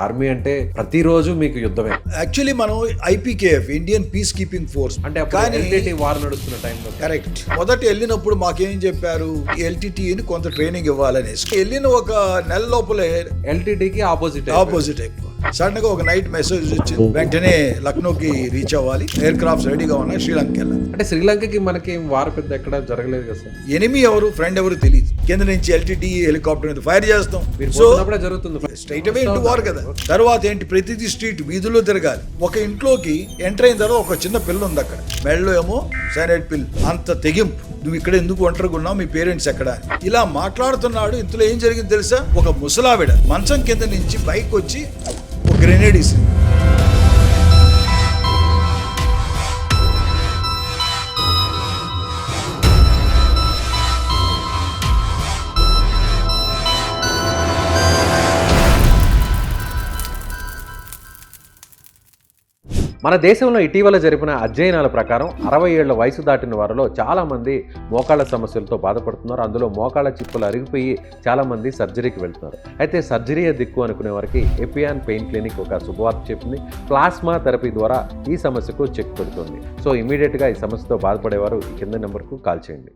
Army అంటే ప్రతిరోజు మీకు యుద్ధమే. యాక్చువల్లీ మనం IPKF Indian piece keeping force అంటే కానీ ఎల్టీటీ వార్ నడుస్తున్న టైంలో కరెక్ట్. మొదట వెళ్ళినప్పుడు మాకేం చెప్పారు, ఎల్టీటీని కొంత ట్రైనింగ్ ఇవ్వాలనేసి వెళ్ళిన ఒక నెల లోపలే ఎల్టీటీకి ఆపోజిట్ అయిపో సడన్ గా ఒక నైట్ మెసేజ్ వచ్చింది, వెంటనే లక్నోకి రీచ్ అవ్వాలి, ఎయిర్ క్రాఫ్ట్స్ రెడీగా ఉన్నాయి, శ్రీలంక వెళ్ళాలి. అంటే శ్రీలంకకి మనకి వార్ పెద్ద ఎక్కడ జరగలేదు కదా సార్. ఎనిమి ఎవరు ఫ్రెండ్ ఎవరు తెలియదు. కింద నుంచి ఎల్టీటీ హెలికాప్టర్ మీద ఫైర్ చేస్తాం. సో జరుగుతుంది స్ట్రైట్ అవే ఇంటూ వార్ కదా. తర్వాత ఏంటి, ప్రతిదీ స్ట్రీట్ వీధుల్లో తిరగాలి. ఒక ఇంట్లోకి ఎంటర్ అయిన తర్వాత ఒక చిన్న పిల్ల ఉంది అక్కడ, మెడలో ఏమో సైనైడ్ పిల్. అంత తెగింపు, నువ్వు ఇక్కడ ఎందుకు ఒంటరిగా ఉన్నావు, మీ పేరెంట్స్ ఎక్కడ అని ఇలా మాట్లాడుతున్నాడు. ఇంతలో ఏం జరిగింది తెలుసా, ఒక ముసలావిడ మంచం కింద నుంచి బైక్ వచ్చి ఒక గ్రెనేడ్ ఇసింది. మన దేశంలో ఇటీవల జరిపిన అధ్యయనాల ప్రకారం 60 ఏళ్ల వయసు దాటిన వారిలో చాలామంది మోకాళ్ళ సమస్యలతో బాధపడుతున్నారు. అందులో మోకాళ్ళ చిప్పులు అరిగిపోయి చాలామంది సర్జరీకి వెళ్తున్నారు. అయితే సర్జరీయే దిక్కు అనుకునే వారికి ఎపియాన్ పెయిన్ క్లినిక్ ఒక శుభవార్త చెప్పింది. ప్లాస్మా థెరపీ ద్వారా ఈ సమస్యకు చెక్ పెడుతుంది. సో ఇమీడియట్గా ఈ సమస్యతో బాధపడేవారు ఈ కింద నెంబర్కు కాల్ చేయండి.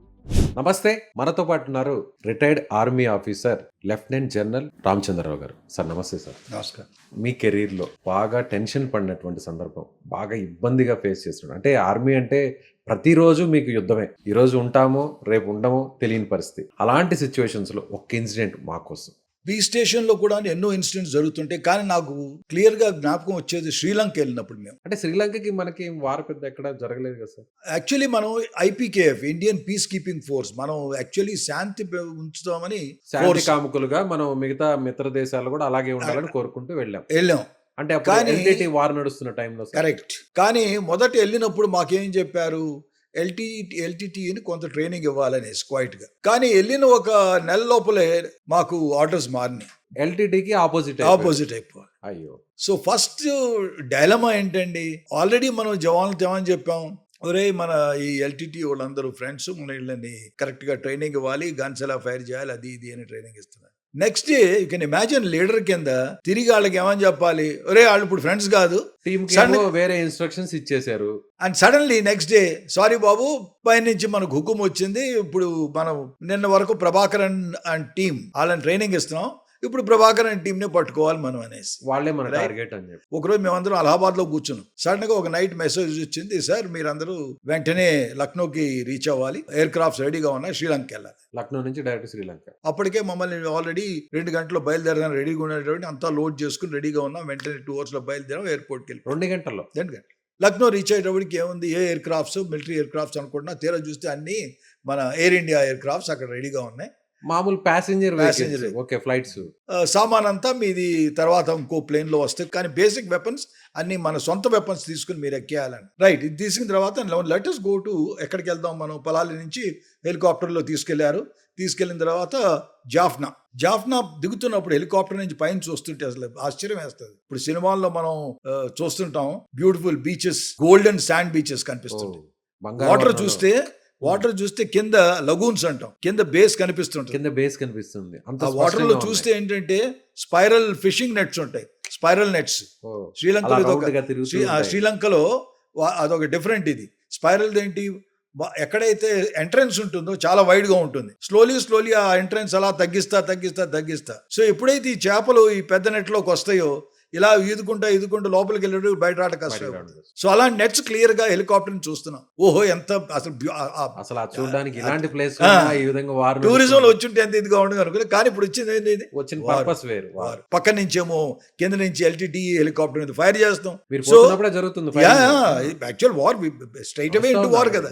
నమస్తే, మనతో పాటు ఉన్నారు retired army officer lieutenant general Ramachandra Rao గారు. సార్ నమస్తే సార్. నమస్కారం. మీ కెరీర్లో బాగా టెన్షన్ పడినటువంటి సందర్భం, బాగా ఇబ్బందిగా ఫేస్ చేస్తున్నాడు అంటే ఆర్మీ అంటే ప్రతిరోజు మీకు యుద్ధమే, ఈరోజు ఉంటామో రేపు ఉండమో తెలియని పరిస్థితి. అలాంటి సిచ్యువేషన్స్లో ఒక్క ఇన్సిడెంట్ మా కోసం. బీ స్టేషన్లో కూడా ఎన్నో ఇన్సిడెంట్స్ జరుగుతుంటాయి, కానీ నాకు క్లియర్గా జ్ఞాపకం వచ్చేది శ్రీలంక వెళ్ళినప్పుడు. మేము అంటే శ్రీలంకకి మనకి వార్ పెద్ద ఎక్కడ జరగలేదు కదా సార్. యాక్చువల్లీ మనం IPKF Indian piece keeping force, మనం యాక్చువల్లీ శాంతి ఉంచుతామని శాంతి కాముకులుగా మనం మిగతా మిత్ర దేశాలు కూడా అలాగే ఉండాలని కోరుకుంటూ వెళ్ళాం. అంటే ఎల్టీటీ వార్ నడుస్తున్న టైంలో. కరెక్ట్. కానీ మొదట వెళ్ళినప్పుడు మాకేం చెప్పారు, ఎల్టీటీని కొంత ట్రైనింగ్ ఇవ్వాలనేసి క్వైట్ గా. కానీ వెళ్ళిన ఒక నెల లోపలే మాకు ఆర్డర్స్ మారినాయి, ఎల్టీటీకి ఆపోజిట్ అయిపోవాలి. అయ్యో. సో ఫస్ట్ డైలమా ఏంటండి, ఆల్రెడీ మనం జవాన్లతో ఏమని చెప్పాం, ఒరే మన ఈ ఎల్టీటీ వాళ్ళందరూ ఫ్రెండ్స్, మన వీళ్ళని కరెక్ట్ గా ట్రైనింగ్ ఇవ్వాలి, గన్స్ ఎలా ఫైర్ చేయాలి, అది ఇది అని ట్రైనింగ్ ఇస్తున్నారు. Next day you can imagine, leader కింద తిరిగి వాళ్ళకి ఏమని చెప్పాలి, ఒరే వాళ్ళు ఇప్పుడు ఫ్రెండ్స్ కాదు, వేరే ఇన్స్ట్రక్షన్స్ ఇచ్చేసారు. And suddenly next day, sorry బాబు పై నుంచి మనకు హుకుం వచ్చింది, ఇప్పుడు మనం నిన్న వరకు ప్రభాకరన్ అండ్ టీం వాళ్ళని ట్రైనింగ్ ఇస్తున్నాం, ఇప్పుడు ప్రభాకరన్ టీంనే పట్టుకోవాలి మనం అనేసి. వాళ్ళే మన టార్గెట్ అని చెప్పి ఒకరోజు మేమందరం అలహాబాద్ లో కూర్చున్నాం. సడన్ గా ఒక నైట్ మెసేజ్ వచ్చింది, సార్ మీరందరూ వెంటనే లక్నోకి రీచ్ అవ్వాలి, ఎయిర్ క్రాఫ్ట్స్ రెడీగా ఉన్నాయి, శ్రీలంక వెళ్ళాలి. లక్నో నుంచి డైరెక్ట్ శ్రీలంక. అప్పటికే మమ్మల్ని ఆల్రెడీ 2 గంటల్లో బయలుదేరడానికి రెడీగా ఉండేటువంటి, అంతా లోడ్ చేసుకుని రెడీగా ఉన్నాం. వెంటనే 2 hours లో బయలుదేరాం, ఎయిర్పోర్ట్కి వెళ్ళి 2 గంటల్లో. లక్నో రీచ్ అయ్యేటప్పటికి ఏముంది, ఏ aircrafts, military aircrafts అనుకుంటున్నా, తీరా చూస్తే అన్ని మన ఎయిర్ ఇండియా ఎయిర్ క్రాఫ్ట్స్ అక్కడ రెడీగా ఉన్నాయి. మామూలు ప్యాసింజర్ ఓకే ఫ్లైట్స్. సామాన్ అంతా మీది తర్వాత ఇంకో ప్లేన్ లో వస్తాయి, కానీ బేసిక్ వెపన్స్ అన్ని మన సొంత వెపన్స్ తీసుకుని మీరు ఎక్కేయాలని. రైట్, ఇది తీసుకున్న తర్వాత లెట్ us గో టు ఎక్కడికి వెళ్దాం, మనం పలాలి నుంచి హెలికాప్టర్లో తీసుకెళ్లిన తర్వాత జాఫ్నా దిగుతున్నప్పుడు హెలికాప్టర్ నుంచి పైన చూస్తుంటే అసలు ఆశ్చర్యం వేస్తుంది. ఇప్పుడు సినిమాల్లో మనం చూస్తుంటాం, beautiful beaches, golden sand beaches కనిపిస్తుంది. వాటర్ చూస్తే కింద లగూన్స్ అంటాం, కింద బేస్ కనిపిస్తుంది. వాటర్ లో చూస్తే ఏంటంటే స్పైరల్ ఫిషింగ్ నెట్స్ ఉంటాయి, స్పైరల్ నెట్స్. శ్రీలంకలో అదొక డిఫరెంట్. ఇది స్పైరల్ ఏంటి, ఎక్కడైతే ఎంట్రన్స్ ఉంటుందో చాలా వైడ్ గా ఉంటుంది, స్లోలీ ఆ ఎంట్రన్స్ అలా తగ్గిస్తా. సో ఎప్పుడైతే ఈ చేపలు ఈ పెద్ద నెట్ లోకి వస్తాయో, ఇలా ఈదుకుంటా లోపలికి వెళ్ళి బయట రాట కష్టం. సో అలాంటి నెట్స్ క్లియర్ గా హెలికాప్టర్ ని చూస్తున్నాం. ఓహో, ఎంత అసలు చూడడానికి ఇలాంటి ప్లేస్ టూరిజం లో వచ్చుంటే ఎంత ఇదిగా ఉండదు అనుకుని. కానీ ఇప్పుడు వచ్చింది ఏంటి, పక్క నుంచేమో కింద నుంచి ఎల్టీటీ హెలికాప్టర్ మీద ఫైర్ చేస్తాం. సో జరుగుతుంది యాక్చువల్ వార్ స్ట్రైట్ అవే ఇంటూ వార్ కదా.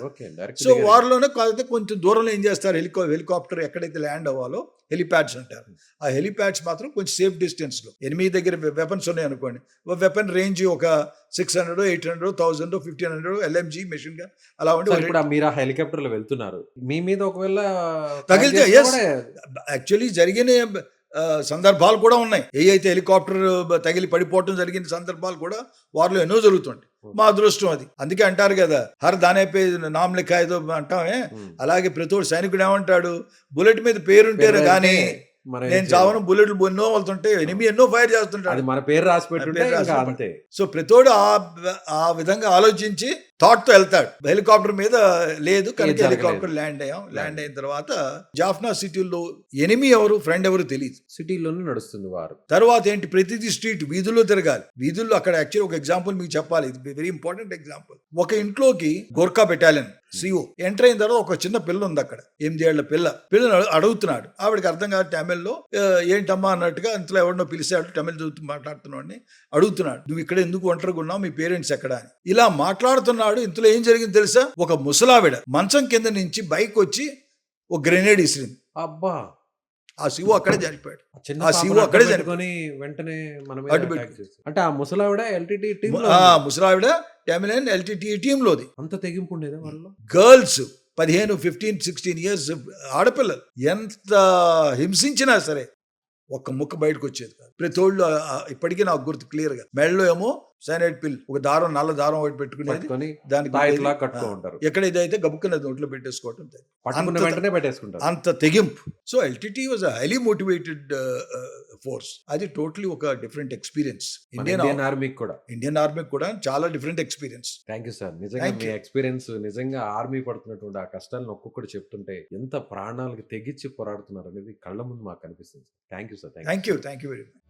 సో వార్ లోనే కొంచెం దూరంలో ఏం చేస్తారు, హెలికాప్టర్ ఎక్కడైతే ల్యాండ్ అవ్వాలో హెలిప్యాడ్స్ అంటారు, ఆ హెలిప్యాడ్స్ మాత్రం కొంచెం సేఫ్ డిస్టెన్స్ లో. ఎనిమిది దగ్గర వెపన్స్ ఉన్నాయి అనుకోండి, వెపన్ రేంజ్ ఒక 600, 800, 1000, 1500 LMG మెషిన్ గన్ అలా ఉండి. మీరు హెలికాప్టర్ లో వెళ్తున్నారు, మీ మీద ఒకవేళ తగిలితే యాక్చువల్లీ జరిగిన సందర్భాలు కూడా ఉన్నాయి. ఏ అయితే హెలికాప్టర్ తగిలి పడిపోవటం జరిగిన సందర్భాలు కూడా వారిలో ఎన్నో జరుగుతుంటాయి. మా అదృష్టం అది. అందుకే అంటారు కదా, హర్ దానేపై నామ్ లిఖా ఏదో అంటామే, అలాగే ప్రతి ఒక్కరు సైనికుడు ఏమంటాడు, బుల్లెట్ మీద పేరుంటేనే కానీ మనం ఏం నేను చేయలేం. చావను, బుల్లెట్లు ఎన్నో వెళ్తుంటే ఎనిమి ఎన్నో ఫైర్ చేస్తుంటాడు. అది మన పేరు రాసి పెట్టుంటే పేరు రాసి ఇంకా పెట్టుంటే. అంతే. సో ప్రతోడు ఆ విధంగా ఆలోచించి థాట్ తో వెళ్తాడు. హెలికాప్టర్ మీద లేదు కనుక ఏది జరగలేదు. హెలికాప్టర్ ల్యాండ్ అయ్యాం. ల్యాండ్ అయిన తర్వాత జాఫ్నా సిటీలో ఎనిమి ఎవరు ఫ్రెండ్ ఎవరు తెలియదు. సిటీలోనే నడుస్తుంది వారు. తర్వాత ఏంటి, ప్రతిదీ స్ట్రీట్ వీధుల్లో తిరగాలి. వీధుల్లో అక్కడ యాక్చువల్లీ ఒక ఎగ్జాంపుల్ మీకు చెప్పాలి, ఇది వెరీ ఇంపార్టెంట్ ఎగ్జాంపుల్. ఒక ఇంట్లోకి గోర్ఖా బెటాలియన్ సిఓ ఎంటర్ అయిన తర్వాత ఒక చిన్న పిల్ల ఉంది అక్కడ, 8 ఏళ్ల పిల్లని అడుగుతున్నాడు. ఆవిడకి అర్థం కాదు తమిళ్లో, ఏంటమ్మా అన్నట్టుగా ఇంట్లో ఎవరినో పిలిచాడు, తమిళ్ చదువుతూ మాట్లాడుతున్నాడు. అడుగుతున్నాడు, నువ్వు ఇక్కడ ఎందుకు ఒంటరిగా ఉన్నావు, మీ పేరెంట్స్ ఎక్కడ అని. ఇలా మాట్లాడుతున్నాడు. ఇంతలో ఏం జరిగింది తెలుసా, ఒక ముసలావిడ మంచం కింద నుంచి బైక్ వచ్చి ఒక గ్రెనేడ్ ఇసిరింది. అబ్బా, ఆ శివు అక్కడే చనిపోయాడు. ఆ చిన్న ఆ పాపను శివు అక్కడే అడ్డు పెట్టుకొని వెంటనే మన మీద అడ్డు attack పెట్టు. చేసింది. అంటే ఆ ముసలావిడ ఎల్టీటీ టీమ్ ముసలావిడ టామిలన్ ఎల్టీటీ టీంలోది. అంత తెగింపు ఉండేదా వాళ్ళలో? గర్ల్స్ 15, 15, 16 ఇయర్స్ ఆడపిల్లలు ఎంత హింసించినా సరే ఒక్క ముక్క బయటకు వచ్చేది కాదు. ప్రతోళ్ళు ఇప్పటికీ నాకు గుర్తు క్లియర్ గా, మెడలో ఏమో సైనైడ్ పిల్, ఒక దారం, నల్ల దారం ఒకటి పెట్టుకునేది, పట్టుకొని దానికి తాయిలా కట్టుకో ఉంటారు. ఎక్కడ ఇదైతే గబుక్కున నోట్లో పెట్టేసుకోవటం. పట్టుకున్న వెంటనే పెట్టేసుకుంటారు. అంత తెగింపు. So LTT was highly motivated force. అది టోటలీ ఒక డిఫరెంట్ ఎక్స్పీరియన్స్. ఇండియన్ ఆర్మీకి కూడా, ఇండియన్ ఆర్మీకి కూడా చాలా different experience. Thank you sir. నిజంగా మీ ఎక్స్పీరియన్స్, నిజంగా ఆర్మీ పడుతున్నటువంటి ఆ కష్టాలను ఒక్కొక్కటి చెప్తుంటే ఎంత ప్రాణాలకు తెగించి పోరాడుతున్నారు అనేది కళ్ళ ముందు మాకు కనిపిస్తుంది. Thank you sir. Thank you very much.